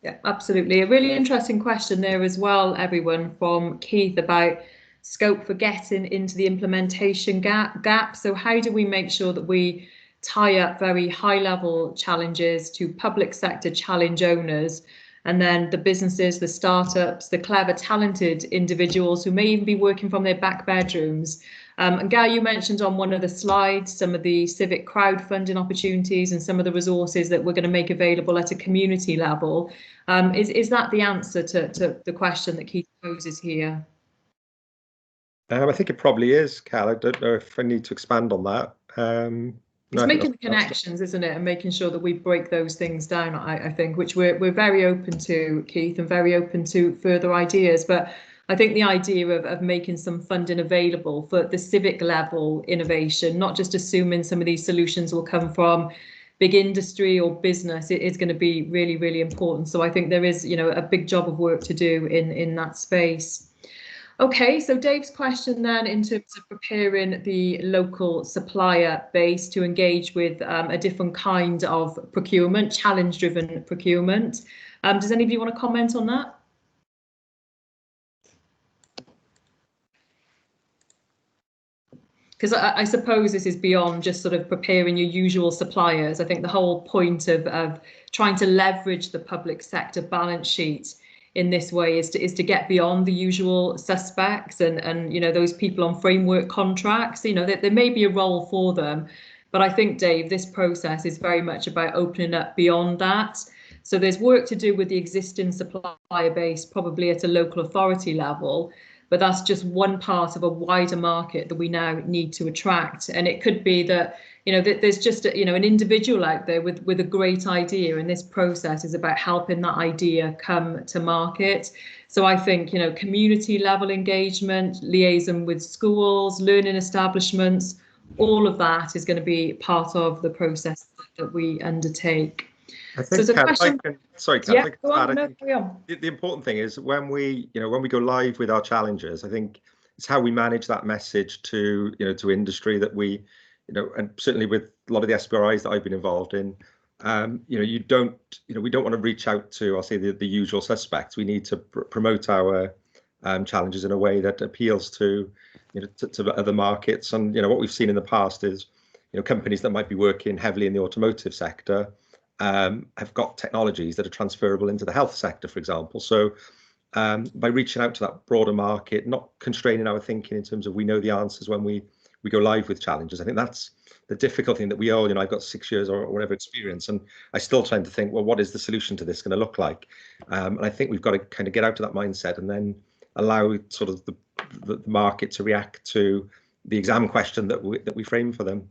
Yeah, absolutely. A really interesting question there as well, everyone, from Keith about scope for getting into the implementation gap. So how do we make sure that we tie up very high level challenges to public sector challenge owners, and then the businesses, the startups, the clever, talented individuals who may even be working from their back bedrooms? And Guy, you mentioned on one of the slides some of the civic crowdfunding opportunities and some of the resources that we're going to make available at a community level. Is that the answer to the question that Keith poses here? I think it probably is, Cal. I don't know if I need to expand on that. It's making the connections, isn't it, and making sure that we break those things down, I think, which we're very open to, Keith, and very open to further ideas. But I think the idea of making some funding available for the civic level innovation, not just assuming some of these solutions will come from big industry or business, it is going to be really, really important. So I think there is, a big job of work to do in that space. Okay, so Dave's question then, in terms of preparing the local supplier base to engage with a different kind of procurement, challenge-driven procurement. Does anybody want to comment on that? Because I suppose this is beyond just sort of preparing your usual suppliers. I think the whole point of trying to leverage the public sector balance sheet in this way is to get beyond the usual suspects and those people on framework contracts. There may be a role for them, but I think, Dave, this process is very much about opening up beyond that. So there's work to do with the existing supplier base, probably at a local authority level, but that's just one part of a wider market that we now need to attract. And it could be that there's just an individual out there with a great idea, and this process is about helping that idea come to market. So I think community level engagement, liaison with schools, learning establishments, all of that is going to be part of the process that we undertake. I think, so question. Sorry, Kath, Yeah, go on, no, carry on. The important thing is when we go live with our challenges, I think it's how we manage that message to industry that we, and certainly with a lot of the SBRIs that I've been involved in, we don't want to reach out to, I'll say, the usual suspects. We need to promote our challenges in a way that appeals to other markets. And what we've seen in the past is companies that might be working heavily in the automotive sector have got technologies that are transferable into the health sector, for example. So by reaching out to that broader market, not constraining our thinking in terms of we know the answers when we go live with challenges. I think that's the difficult thing that we all, I've got 6 years or whatever experience, and I still trying to think, well, what is the solution to this going to look like? And I think we've got to kind of get out of that mindset and then allow sort of the market to react to the exam question that we frame for them.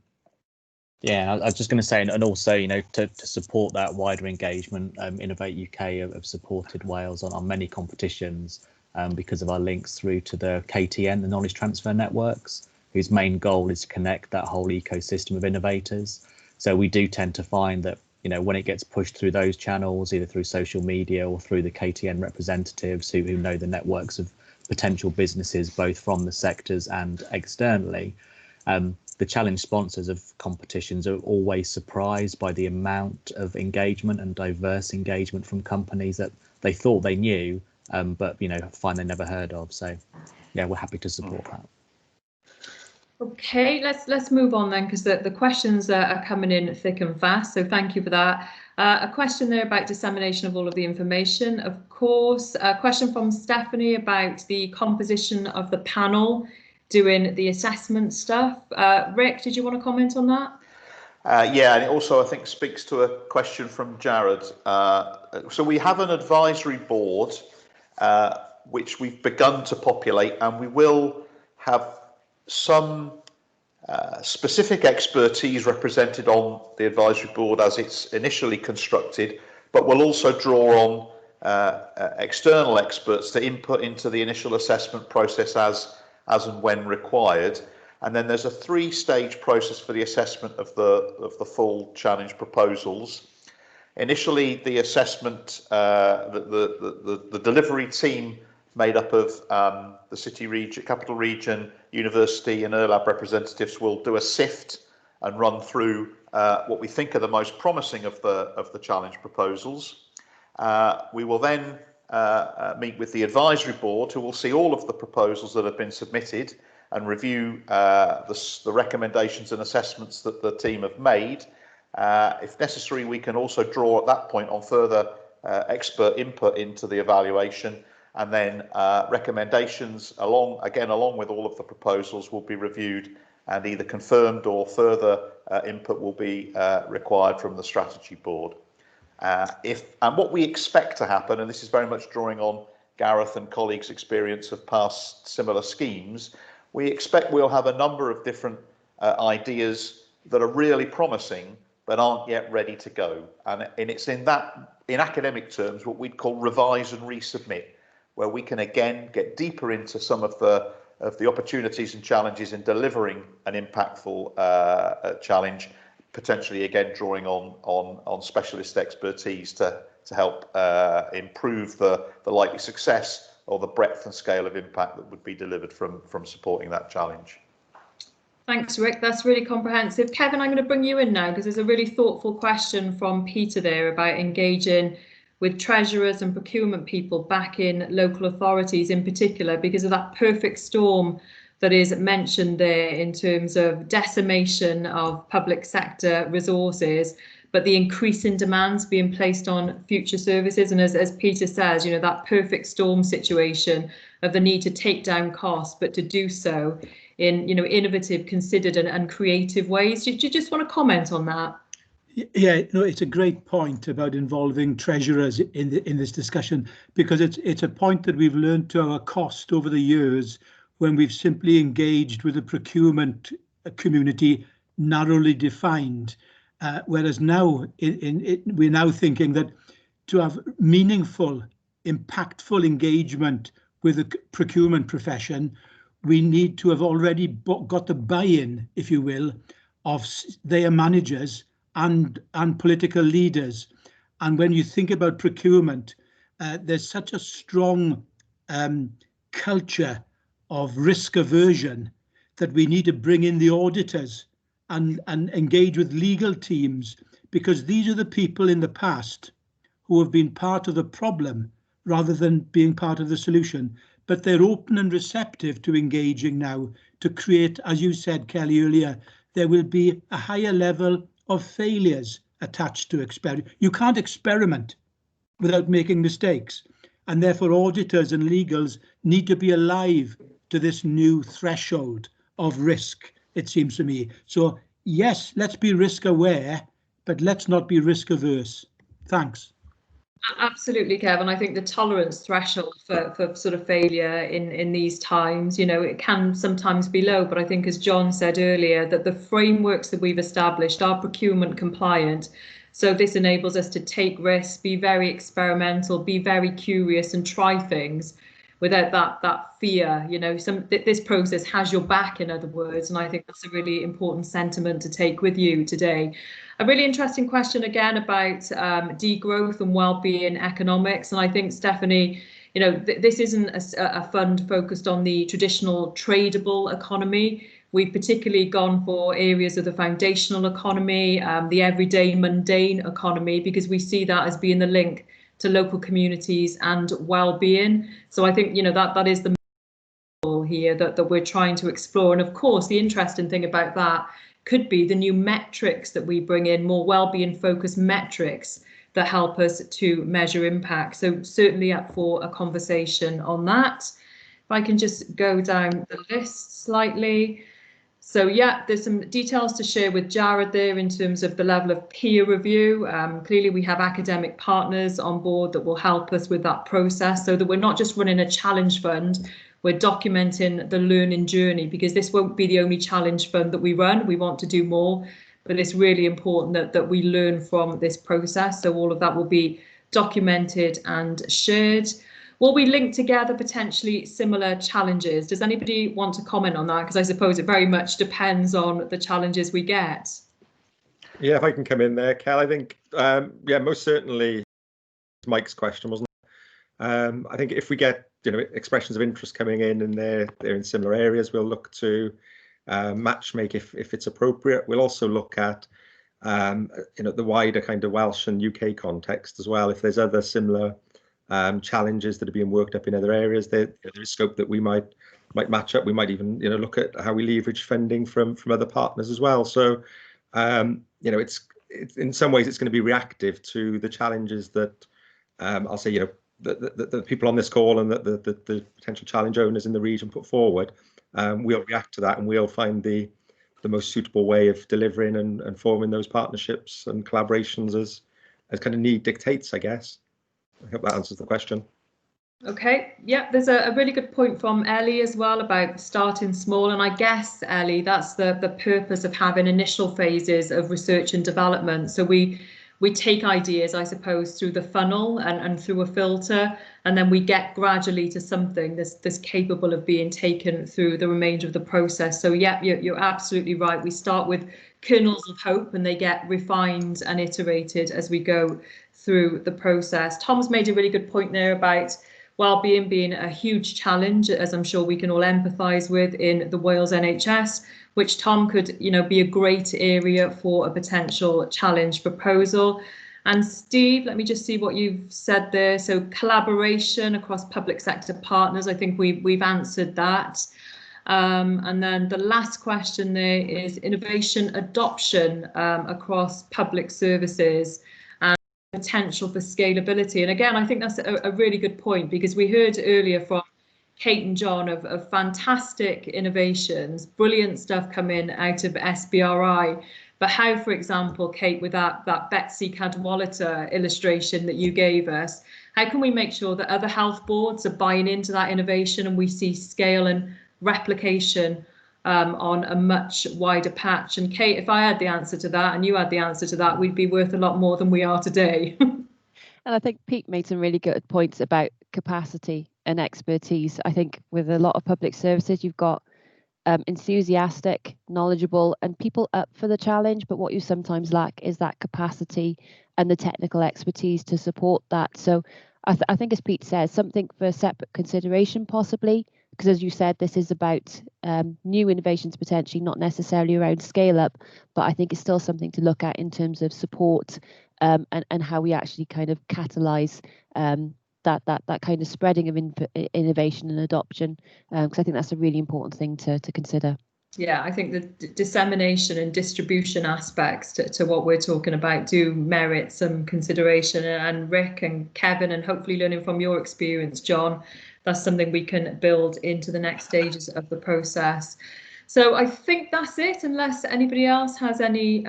Yeah, I was just going to say, and also, to support that wider engagement, Innovate UK have supported Wales on many competitions because of our links through to the KTN, the Knowledge Transfer Networks, whose main goal is to connect that whole ecosystem of innovators. So we do tend to find that, when it gets pushed through those channels, either through social media or through the KTN representatives who know the networks of potential businesses, both from the sectors and externally, the challenge sponsors of competitions are always surprised by the amount of engagement and diverse engagement from companies that they thought they knew, but find they never heard of. So yeah, we're happy to support that. Okay, let's move on then, because the questions are coming in thick and fast. So thank you for that. A question there about dissemination of all of the information, of course. A question from Stephanie about the composition of the panel doing the assessment stuff. Rick, did you want to comment on that? Yeah, and it also, I think, speaks to a question from Jared. So we have an advisory board which we've begun to populate, and we will have some specific expertise represented on the advisory board as it's initially constructed, but we'll also draw on external experts to input into the initial assessment process as and when required. And then there's a 3-stage process for the assessment of the full challenge proposals. Initially, the assessment, the delivery team made up of the city region, capital region, university and ERLAB representatives will do a sift and run through what we think are the most promising of the challenge proposals. We will then meet with the advisory board, who will see all of the proposals that have been submitted and review the recommendations and assessments that the team have made. If necessary, we can also draw at that point on further expert input into the evaluation, and then recommendations along with all of the proposals will be reviewed, and either confirmed or further input will be required from the strategy board. And what we expect to happen, and this is very much drawing on Gareth and colleagues' experience of past similar schemes, we expect we'll have a number of different ideas that are really promising but aren't yet ready to go. And it's in academic terms, what we'd call revise and resubmit, where we can again get deeper into some of the opportunities and challenges in delivering an impactful challenge, potentially again drawing on specialist expertise to help improve the likely success or the breadth and scale of impact that would be delivered from supporting that challenge. Thanks, Rick. That's really comprehensive. Kevin, I'm going to bring you in now, because there's a really thoughtful question from Peter there about engaging with treasurers and procurement people back in local authorities in particular, because of that perfect storm that is mentioned there in terms of decimation of public sector resources, but the increasing demands being placed on future services. And as Peter says, that perfect storm situation of the need to take down costs, but to do so in innovative, considered and creative ways. Do you just want to comment on that? Yeah, it's a great point about involving treasurers in this discussion, because it's a point that we've learned to our cost over the years when we've simply engaged with the procurement community narrowly defined, whereas now we're now thinking that to have meaningful, impactful engagement with the procurement profession, we need to have already got the buy-in, if you will, of their managers and political leaders. And when you think about procurement, there's such a strong culture of risk aversion that we need to bring in the auditors and engage with legal teams, because these are the people in the past who have been part of the problem rather than being part of the solution. But they're open and receptive to engaging now to create, as you said, Kelly, earlier, there will be a higher level of failures attached to experiment. You can't experiment without making mistakes. And therefore, auditors and legals need to be alive to this new threshold of risk, it seems to me. So, yes, let's be risk aware, but let's not be risk averse. Thanks. Absolutely, Kevin. I think the tolerance threshold for sort of failure in these times, you know, it can sometimes be low. But I think, as John said earlier, that the frameworks that we've established are procurement compliant. So this enables us to take risks, be very experimental, be very curious and try things without that fear. You know, this process has your back, in other words. And I think that's a really important sentiment to take with you today. A really interesting question again about degrowth and well-being economics. And I think, Stephanie, you know, this isn't a fund focused on the traditional tradable economy. We've particularly gone for areas of the foundational economy, the everyday mundane economy, because we see that as being the link to local communities and well-being. So I think, you know, that is the model here that we're trying to explore. And of course, the interesting thing about that could be the new metrics that we bring in, more well-being focused metrics that help us to measure impact. So certainly up for a conversation on that. If I can just go down the list slightly. So yeah, there's some details to share with Jared there in terms of the level of peer review. Clearly we have academic partners on board that will help us with that process, so that we're not just running a challenge fund, we're documenting the learning journey, because this won't be the only challenge fund that we run. We want to do more, but it's really important that we learn from this process. So all of that will be documented and shared. Will we link together potentially similar challenges? Does anybody want to comment on that? Because I suppose it very much depends on the challenges we get. Yeah, if I can come in there, Kel, I think, yeah, most certainly Mike's question, wasn't it? I think if we get, you know, expressions of interest coming in and they're in similar areas, we'll look to match make if it's appropriate. We'll also look at, you know, the wider kind of Welsh and UK context as well. If there's other similar challenges that are being worked up in other areas, there is scope that we might match up. We might even, you know, look at how we leverage funding from other partners as well. So, you know, it's in some ways it's going to be reactive to the challenges that I'll say, you know, the people on this call and the potential challenge owners in the region put forward. We'll react to that and we'll find the most suitable way of delivering and forming those partnerships and collaborations as kind of need dictates, I guess. I hope that answers the question. Okay, yeah, there's a really good point from Ellie as well about starting small. And I guess, Ellie, that's the purpose of having initial phases of research and development. So we take ideas, I suppose, through the funnel and through a filter, and then we get gradually to something that's capable of being taken through the remainder of the process. So yeah, you're absolutely right. We start with kernels of hope and they get refined and iterated as we go through the process. Tom's made a really good point there about well-being being a huge challenge, as I'm sure we can all empathise with in the Wales NHS, which Tom could, you know, be a great area for a potential challenge proposal. And Steve, let me just see what you've said there. So collaboration across public sector partners, I think we've answered that. And then the last question there is innovation adoption across public services and potential for scalability. And again, I think that's a really good point, because we heard earlier from Kate and John of fantastic innovations, brilliant stuff coming out of SBRI. But how, for example, Kate, with that Betsy Cadwallader illustration that you gave us, how can we make sure that other health boards are buying into that innovation and we see scale and replication on a much wider patch. And Kate, if I had the answer to that and you had the answer to that, we'd be worth a lot more than we are today. And I think Pete made some really good points about capacity and expertise. I think with a lot of public services, you've got enthusiastic, knowledgeable, and people up for the challenge. But what you sometimes lack is that capacity and the technical expertise to support that. So I think, as Pete says, something for separate consideration possibly, because as you said, this is about new innovations potentially, not necessarily around scale up, but I think it's still something to look at in terms of support and how we actually kind of catalyse that kind of spreading of innovation and adoption, because I think that's a really important thing to consider. Yeah, I think the dissemination and distribution aspects to what we're talking about do merit some consideration. And Rick and Kevin, and hopefully learning from your experience, John, that's something we can build into the next stages of the process. So I think that's it, unless anybody else has any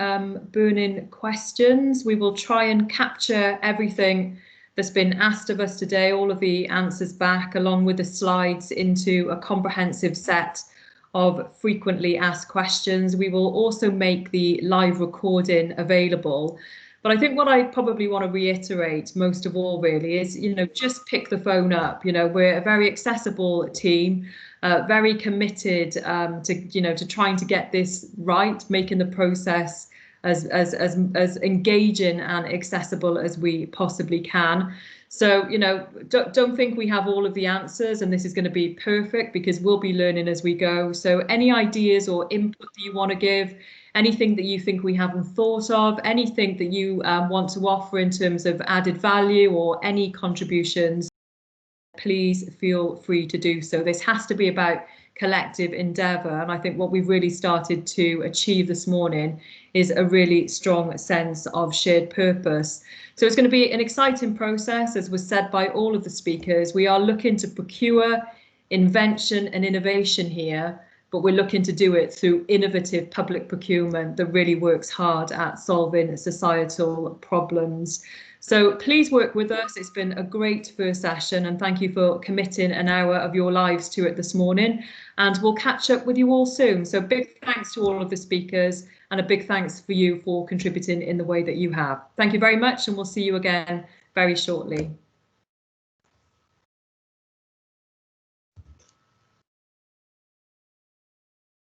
burning questions. We will try and capture everything that's been asked of us today, all of the answers back, along with the slides, into a comprehensive set of frequently asked questions. We will also make the live recording available. But I think what I probably want to reiterate most of all really is, just pick the phone up. We're a very accessible team, very committed to trying to get this right, making the process as engaging and accessible as we possibly can. So, don't think we have all of the answers and this is going to be perfect, because we'll be learning as we go. So any ideas or input that you want to give, anything that you think we haven't thought of, anything that you want to offer in terms of added value or any contributions, please feel free to do so. This has to be about collective endeavour, and I think what we've really started to achieve this morning is a really strong sense of shared purpose. So it's going to be an exciting process, as was said by all of the speakers. We are looking to procure invention and innovation here, but we're looking to do it through innovative public procurement that really works hard at solving societal problems. So please work with us. It's been a great first session, and thank you for committing an hour of your lives to it this morning. And we'll catch up with you all soon. So big thanks to all of the speakers, and a big thanks for you for contributing in the way that you have. Thank you very much, and we'll see you again very shortly.